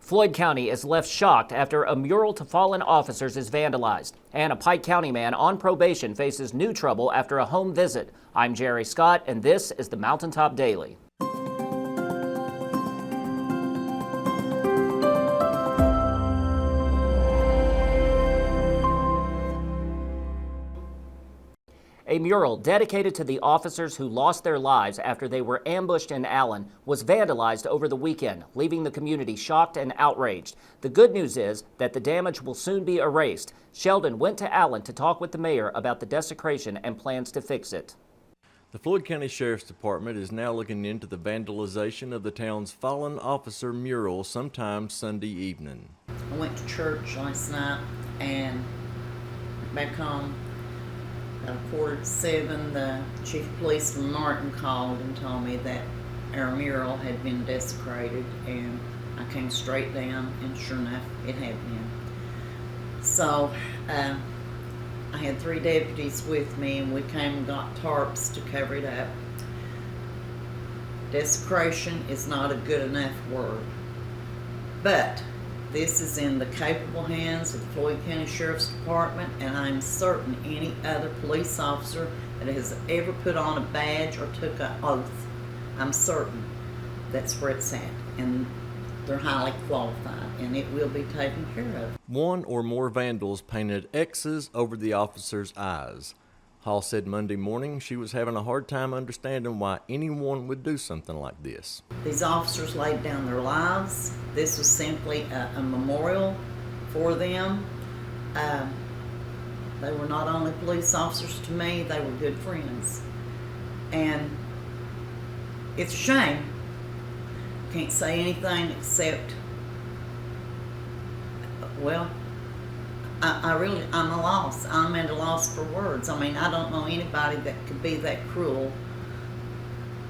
Floyd County is left shocked after a mural to fallen officers is vandalized. And a Pike County man on probation faces new trouble after a home visit. I'm Jerry Scott, and this is the Mountaintop Daily. A mural dedicated to the officers who lost their lives after they were ambushed in Allen was vandalized over the weekend, leaving the community shocked and outraged. The good news is that the damage will soon be erased. Sheldon went to Allen to talk with the mayor about the desecration and plans to fix it. The Floyd County Sheriff's Department is now looking into the vandalization of the town's fallen officer mural sometime Sunday evening. I went to church last night and back home. At 6:45, the chief of police from Martin called and told me that our mural had been desecrated, and I came straight down, and sure enough, it had been. So I had 3 deputies with me, and we came and got tarps to cover it up. Desecration is not a good enough word, but this is in the capable hands of the Floyd County Sheriff's Department, and I'm certain any other police officer that has ever put on a badge or took an oath, I'm certain that's where it's at, and they're highly qualified, and it will be taken care of. One or more vandals painted X's over the officer's eyes. Hall said Monday morning she was having a hard time understanding why anyone would do something like this. These officers laid down their lives. This was simply a memorial for them. They were not only police officers to me, they were good friends. And it's a shame. Can't say anything except, well, I'm a loss. I'm at a loss for words. I mean, I don't know anybody that could be that cruel,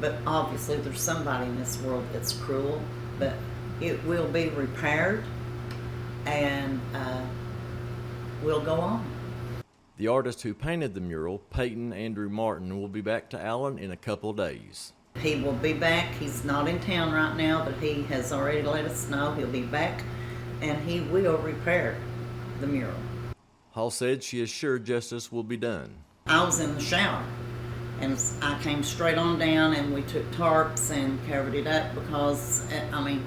but obviously there's somebody in this world that's cruel, but it will be repaired and we'll go on. The artist who painted the mural, Peyton Andrew Martin, will be back to Allen in a couple of days. He will be back. He's not in town right now, but he has already let us know he'll be back, and he will repair the mural. Hall said she is sure justice will be done. I was in the shower, and I came straight on down, and we took tarps and covered it up because, I mean,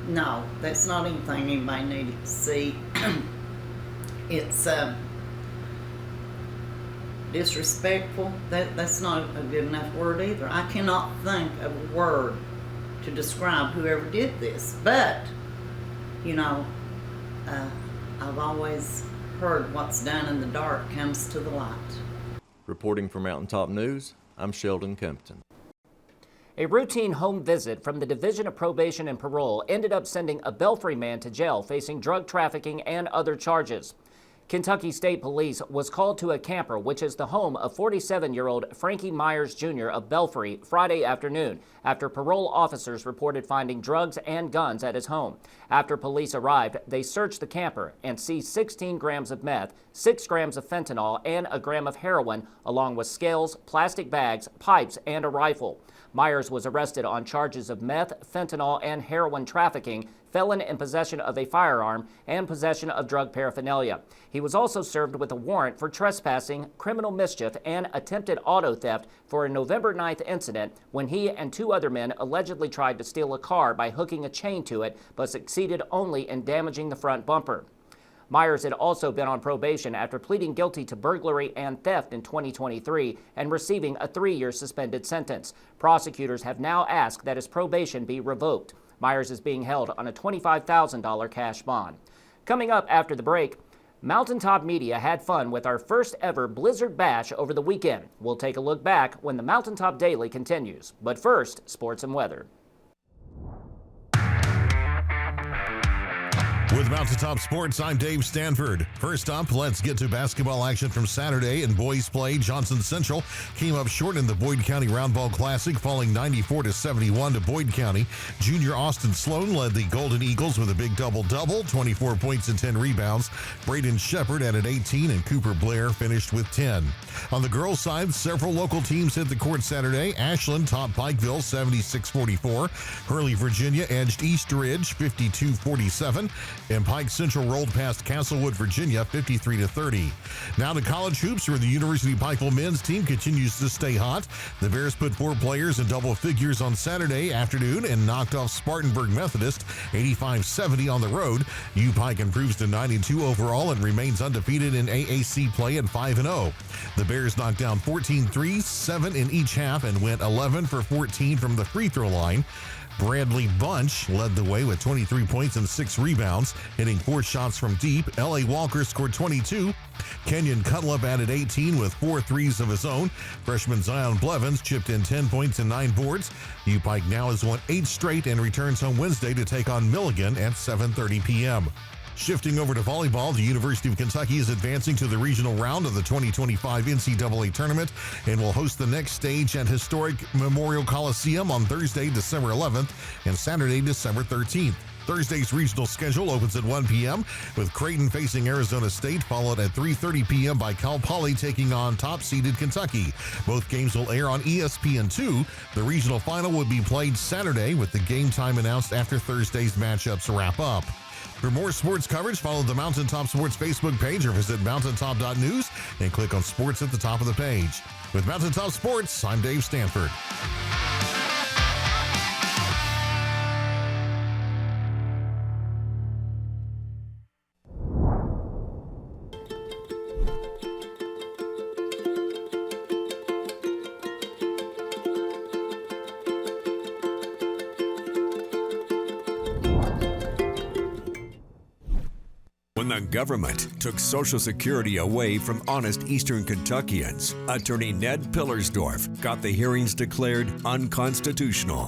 no, that's not anything anybody needed to see. It's disrespectful. That's not a good enough word either. I cannot think of a word to describe whoever did this, but, you know, I've always heard what's done in the dark comes to the light. Reporting for Mountaintop News, I'm Sheldon Compton. A routine home visit from the Division of Probation and Parole ended up sending a Belfry man to jail facing drug trafficking and other charges. Kentucky State Police was called to a camper, which is the home of 47-year-old Frankie Myers Jr. of Belfry, Friday afternoon, after parole officers reported finding drugs and guns at his home. After police arrived, they searched the camper and seized 16 grams of meth, 6 grams of fentanyl, and a gram of heroin, along with scales, plastic bags, pipes, and a rifle. Myers was arrested on charges of meth, fentanyl, and heroin trafficking, felon in possession of a firearm, and possession of drug paraphernalia. He was also served with a warrant for trespassing, criminal mischief, and attempted auto theft for a November 9th incident when he and 2 other men allegedly tried to steal a car by hooking a chain to it, but succeeded only in damaging the front bumper. Myers had also been on probation after pleading guilty to burglary and theft in 2023 and receiving a 3-year suspended sentence. Prosecutors have now asked that his probation be revoked. Myers is being held on a $25,000 cash bond. Coming up after the break, Mountaintop Media had fun with our first ever Blizzard Bash over the weekend. We'll take a look back when the Mountaintop Daily continues. But first, sports and weather. With Mountaintop Sports, I'm Dave Stanford. First up, let's get to basketball action from Saturday in boys play. Johnson Central came up short in the Boyd County Roundball Classic, falling 94-71 to Boyd County. Junior Austin Sloan led the Golden Eagles with a big double-double, 24 points and 10 rebounds. Braden Shepard added 18, and Cooper Blair finished with 10. On the girls' side, several local teams hit the court Saturday. Ashland topped Pikeville 76-44. Hurley, Virginia edged East Ridge 52-47. And Pike Central rolled past Castlewood, Virginia, 53-30. Now to college hoops, where the University of Pikeville men's team continues to stay hot. The Bears put 4 players in double figures on Saturday afternoon and knocked off Spartanburg Methodist 85-70 on the road. UPike improves to 9-2 overall and remains undefeated in AAC play at 5-0. The Bears knocked down 14 threes, 7 in each half, and went 11 for 14 from the free throw line. Bradley Bunch led the way with 23 points and 6 rebounds, hitting 4 shots from deep. L.A. Walker scored 22. Kenyon Cutlip added 18 with 4 threes of his own. Freshman Zion Blevins chipped in 10 points and 9 boards. UPike now has won 8 straight and returns home Wednesday to take on Milligan at 7:30 p.m. Shifting over to volleyball, the University of Kentucky is advancing to the regional round of the 2025 NCAA tournament and will host the next stage at historic Memorial Coliseum on Thursday, December 11th and Saturday, December 13th. Thursday's regional schedule opens at 1 p.m. with Creighton facing Arizona State, followed at 3:30 p.m. by Cal Poly taking on top-seeded Kentucky. Both games will air on ESPN2. The regional final will be played Saturday, with the game time announced after Thursday's matchups wrap up. For more sports coverage, follow the Mountaintop Sports Facebook page or visit mountaintop.news and click on sports at the top of the page. With Mountaintop Sports, I'm Dave Stanford. When the government took Social Security away from honest Eastern Kentuckians, Attorney Ned Pillersdorf got the hearings declared unconstitutional.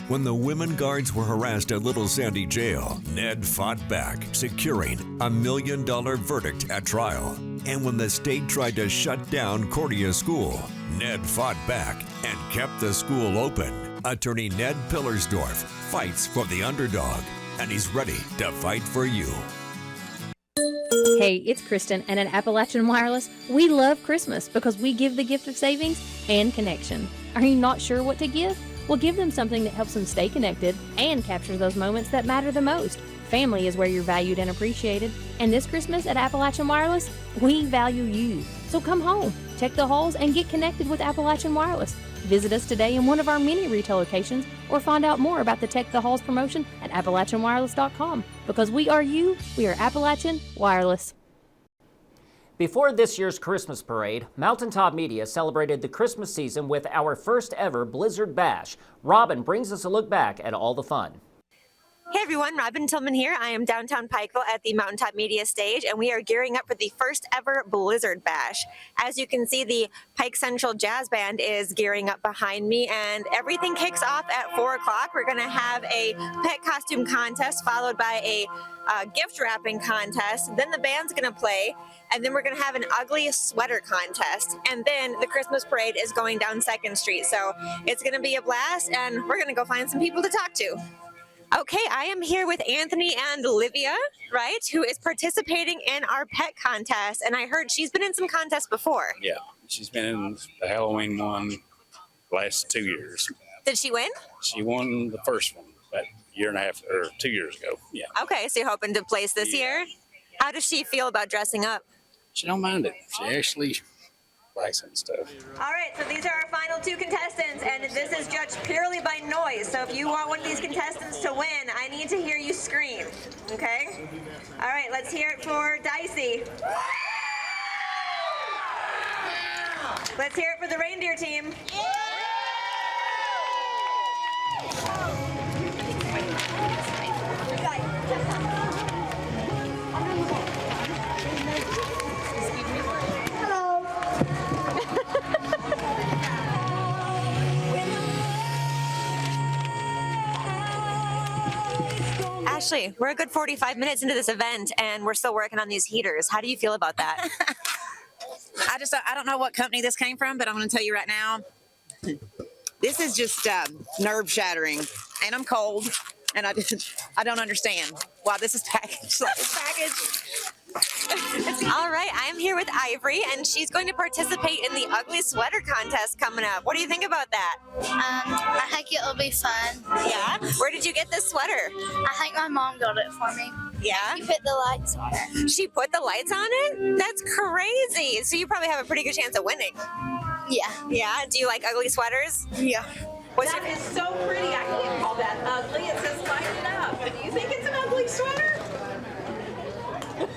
When the women guards were harassed at Little Sandy Jail, Ned fought back, securing a $1 million verdict at trial. And when the state tried to shut down Cordia School, Ned fought back and kept the school open. Attorney Ned Pillersdorf fights for the underdog, and he's ready to fight for you. Hey, it's Kristen, and at Appalachian Wireless, we love Christmas because we give the gift of savings and connection. Are you not sure what to give? Well, give them something that helps them stay connected and captures those moments that matter the most. Family is where you're valued and appreciated. And this Christmas at Appalachian Wireless, we value you. So come home, check the halls, and get connected with Appalachian Wireless. Visit us today in one of our many retail locations or find out more about the Tech the Halls promotion at AppalachianWireless.com. Because we are you, we are Appalachian Wireless. Before this year's Christmas parade, Mountaintop Media celebrated the Christmas season with our first ever Blizzard Bash. Robin brings us a look back at all the fun. Hey everyone, Robin Tillman here. I am downtown Pikeville at the Mountaintop Media stage, and we are gearing up for the first ever Blizzard Bash. As you can see, the Pike Central Jazz Band is gearing up behind me, and everything kicks off at 4 o'clock. We're going to have a pet costume contest followed by a gift wrapping contest. Then the band's going to play, and then we're going to have an ugly sweater contest. And then the Christmas parade is going down 2nd Street. So it's going to be a blast, and we're going to go find some people to talk to. Okay, I am here with Anthony and Olivia, right, who is participating in our pet contest. And I heard she's been in some contests before. Yeah, she's been in the Halloween one the last 2 years. Did she win? She won the first one about a year and a half or 2 years ago. Yeah. Okay, so you're hoping to place this year? How does she feel about dressing up? She don't mind it. She actually likes it and stuff. All right, so these are our final 2 contestants, and this is judged purely by noise. So if you want one of these contestants to win, I need to hear you scream, okay? All right, let's hear it for Dicey. Let's hear it for the reindeer team. Ashley, we're a good 45 minutes into this event and we're still working on these heaters. How do you feel about that? I don't know what company this came from, but I'm going to tell you right now, this is just nerve shattering, and I'm cold, and I don't understand why this is packaged like it's packaged. All right, I'm here with Ivory, and she's going to participate in the ugly sweater contest coming up. What do you think about that? I think it'll be fun. Yeah? Where did you get this sweater? I think my mom got it for me. Yeah? You put the lights on it. She put the lights on it? That's crazy. So you probably have a pretty good chance of winning. Yeah. Yeah? Do you like ugly sweaters? Yeah. What's That your... is so pretty. I can't call that ugly. It says light it up. But do you think it's an ugly sweater?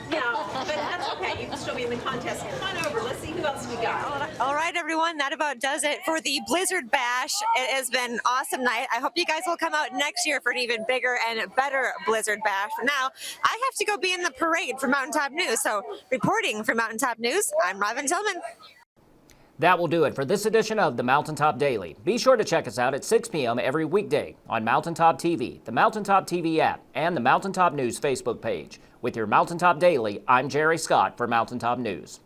No, but that's okay. You can still be in the contest. Come on over. Let's see who else we got. All right, everyone, that about does it for the Blizzard Bash. It has been an awesome night. I hope you guys will come out next year for an even bigger and better Blizzard Bash. For now, I have to go be in the parade for Mountaintop News. So, reporting for Mountaintop News, I'm Robin Tillman. That will do it for this edition of the Mountaintop Daily. Be sure to check us out at 6 p.m. every weekday on Mountaintop TV, the Mountaintop TV app, and the Mountaintop News Facebook page. With your Mountaintop Daily, I'm Jerry Scott for Mountaintop News.